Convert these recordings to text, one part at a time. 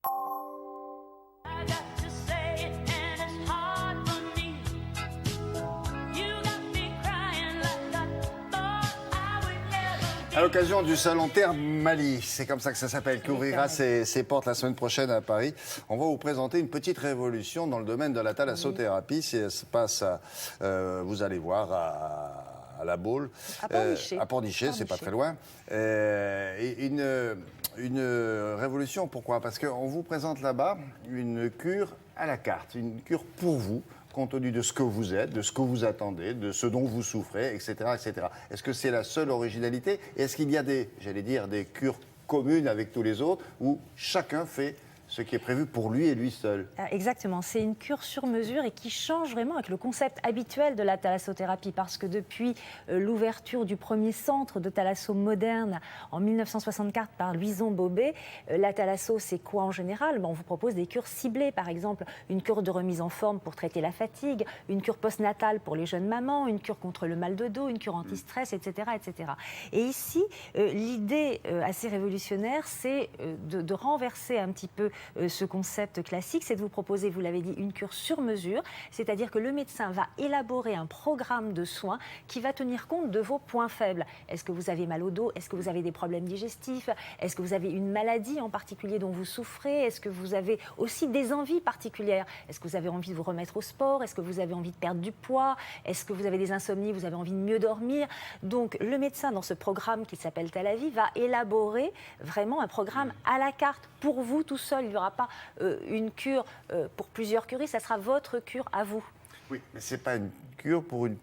À l'occasion du salon Thermali, c'est comme ça que ça s'appelle, qui ouvrira ses portes la semaine prochaine à Paris, on va vous présenter une petite révolution dans le domaine de la thalassothérapie. Ça se passe, vous allez voir, à La Baule, à Pornichet, c'est pas très loin. Une révolution, pourquoi? Parce qu'on vous présente là-bas une cure à la carte, une cure pour vous, compte tenu de ce que vous êtes, de ce que vous attendez, de ce dont vous souffrez, etc., etc. Est-ce que c'est la seule originalité? Et est-ce qu'il y a des cures communes avec tous les autres, où chacun fait ce qui est prévu pour lui et lui seul? Exactement, c'est une cure sur mesure et qui change vraiment avec le concept habituel de la thalassothérapie, parce que depuis l'ouverture du premier centre de thalasso moderne en 1964 par Louison Bobet, la thalasso, c'est quoi en général? On vous propose des cures ciblées, par exemple une cure de remise en forme pour traiter la fatigue, une cure postnatale pour les jeunes mamans, une cure contre le mal de dos, une cure anti-stress, etc., etc. Et ici, l'idée assez révolutionnaire, c'est de renverser un petit peu ce concept classique, c'est de vous proposer, vous l'avez dit, une cure sur mesure, c'est-à-dire que le médecin va élaborer un programme de soins qui va tenir compte de vos points faibles. Est-ce que vous avez mal au dos? Est-ce que vous avez des problèmes digestifs? Est-ce que vous avez une maladie en particulier dont vous souffrez? Est-ce que vous avez aussi des envies particulières? Est-ce que vous avez envie de vous remettre au sport? Est-ce que vous avez envie de perdre du poids? Est-ce que vous avez des insomnies? Vous avez envie de mieux dormir? Donc le médecin, dans ce programme qui s'appelle Thalavie, va élaborer vraiment un programme à la carte pour vous tout seul. Il n'y aura pas une cure pour plusieurs curistes, ça sera votre cure à vous. Oui, mais ce n'est pas une cure pour une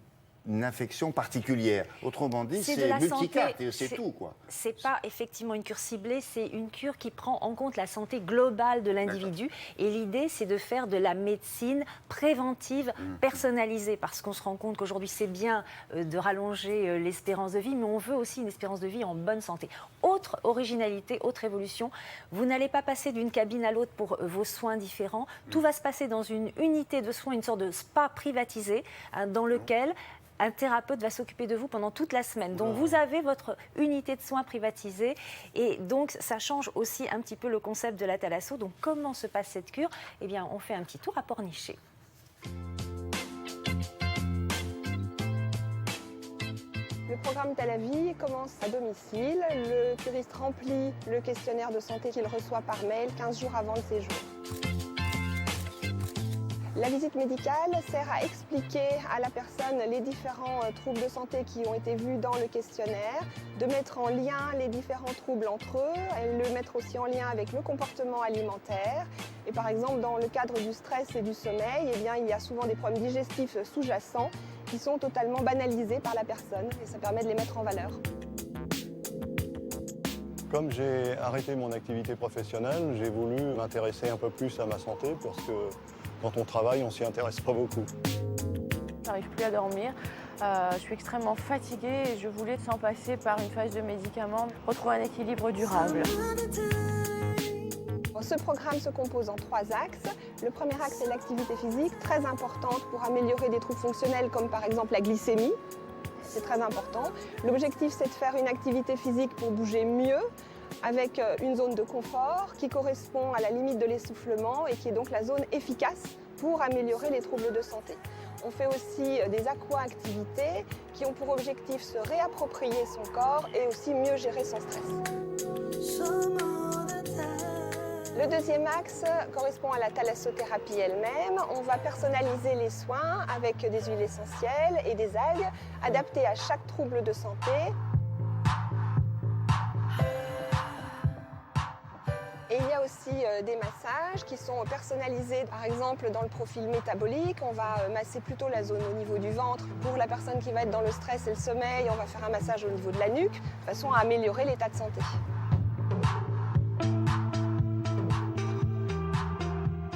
infection particulière. Autrement dit, c'est multicarte et c'est tout, quoi. C'est pas effectivement une cure ciblée, c'est une cure qui prend en compte la santé globale de l'individu. Et l'idée, c'est de faire de la médecine préventive personnalisée, parce qu'on se rend compte qu'aujourd'hui, c'est bien de rallonger l'espérance de vie, mais on veut aussi une espérance de vie en bonne santé. Autre originalité, autre évolution, vous n'allez pas passer d'une cabine à l'autre pour vos soins différents. Tout va se passer dans une unité de soins, une sorte de spa privatisé, dans lequel un thérapeute va s'occuper de vous pendant toute la semaine. Donc vous avez votre unité de soins privatisée et donc ça change aussi un petit peu le concept de la thalasso. Donc comment se passe cette cure? Eh bien, on fait un petit tour à Pornichet. Le programme Thalavie commence à domicile. Le curiste remplit le questionnaire de santé qu'il reçoit par mail 15 jours avant le séjour. La visite médicale sert à expliquer à la personne les différents troubles de santé qui ont été vus dans le questionnaire, de mettre en lien les différents troubles entre eux, et le mettre aussi en lien avec le comportement alimentaire. Et par exemple, dans le cadre du stress et du sommeil, eh bien, il y a souvent des problèmes digestifs sous-jacents qui sont totalement banalisés par la personne et ça permet de les mettre en valeur. Comme j'ai arrêté mon activité professionnelle, j'ai voulu m'intéresser un peu plus à ma santé parce que quand on travaille, on s'y intéresse pas beaucoup. Je n'arrive plus à dormir, je suis extrêmement fatiguée et je voulais, sans passer par une phase de médicaments, retrouver un équilibre durable. Ce programme se compose en 3 axes. Le premier axe est l'activité physique, très importante pour améliorer des troubles fonctionnels comme par exemple la glycémie. C'est très important. L'objectif, c'est de faire une activité physique pour bouger mieux, avec une zone de confort qui correspond à la limite de l'essoufflement et qui est donc la zone efficace pour améliorer les troubles de santé. On fait aussi des aqua-activités qui ont pour objectif se réapproprier son corps et aussi mieux gérer son stress. Le deuxième axe correspond à la thalassothérapie elle-même. On va personnaliser les soins avec des huiles essentielles et des algues adaptées à chaque trouble de santé. Et il y a aussi des massages qui sont personnalisés, par exemple dans le profil métabolique, on va masser plutôt la zone au niveau du ventre. Pour la personne qui va être dans le stress et le sommeil, on va faire un massage au niveau de la nuque, de façon à améliorer l'état de santé.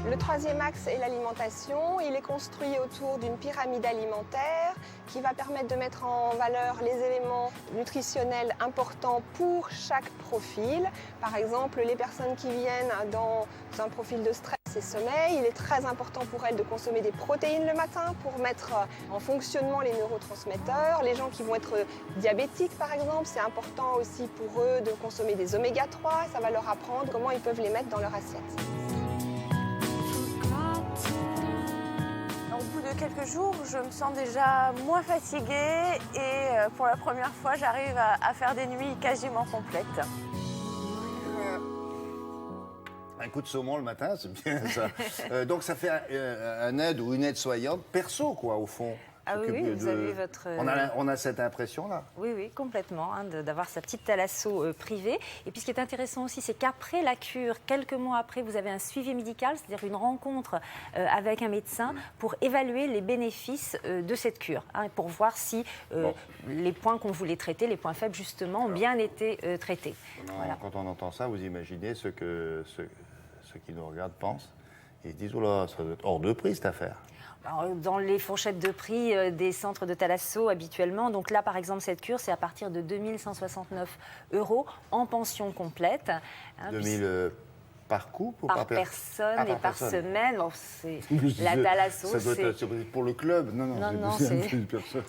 Le troisième axe est l'alimentation. Il est construit autour d'une pyramide alimentaire qui va permettre de mettre en valeur les éléments nutritionnels importants pour chaque profil. Par exemple, les personnes qui viennent dans un profil de stress Ses sommeils, il est très important pour elles de consommer des protéines le matin pour mettre en fonctionnement les neurotransmetteurs. Les gens qui vont être diabétiques par exemple, c'est important aussi pour eux de consommer des oméga 3. Ça va leur apprendre comment ils peuvent les mettre dans leur assiette. Au bout de quelques jours, je me sens déjà moins fatiguée et pour la première fois, j'arrive à faire des nuits quasiment complètes. Un coup de saumon le matin, c'est bien ça. Donc ça fait un aide ou une aide-soignante perso, quoi, au fond. Ah oui, S'occupe oui, vous avez votre... On a cette impression-là. Oui, oui, complètement, hein, d'avoir sa petite thalasso privée. Et puis ce qui est intéressant aussi, c'est qu'après la cure, quelques mois après, vous avez un suivi médical, c'est-à-dire une rencontre avec un médecin pour évaluer les bénéfices de cette cure, hein, et pour voir si les points qu'on voulait traiter, les points faibles justement, ont bien été traités. Voilà. Quand on entend ça, vous imaginez ce que ceux qui nous regardent pensent. Ils se disent, oh là, ça doit être hors de prix cette affaire. Alors, dans les fourchettes de prix des centres de thalasso habituellement, donc là par exemple cette cure c'est à partir de 2 169 € en pension complète. Hein, 2000 par couple ou par personne et par semaine. Bon, c'est la thalasso. Ça doit être pour le club. Non, c'est une personne.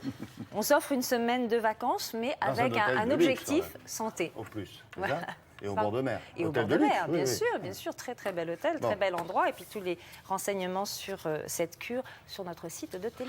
On s'offre une semaine de vacances, mais avec un objectif santé. Au plus, c'est Voilà. ça. Et au bord de mer. Et au Hôtel bord de mer, luxe, bien sûr. Très très bel hôtel, très bel endroit. Et puis tous les renseignements sur cette cure sur notre site de télé.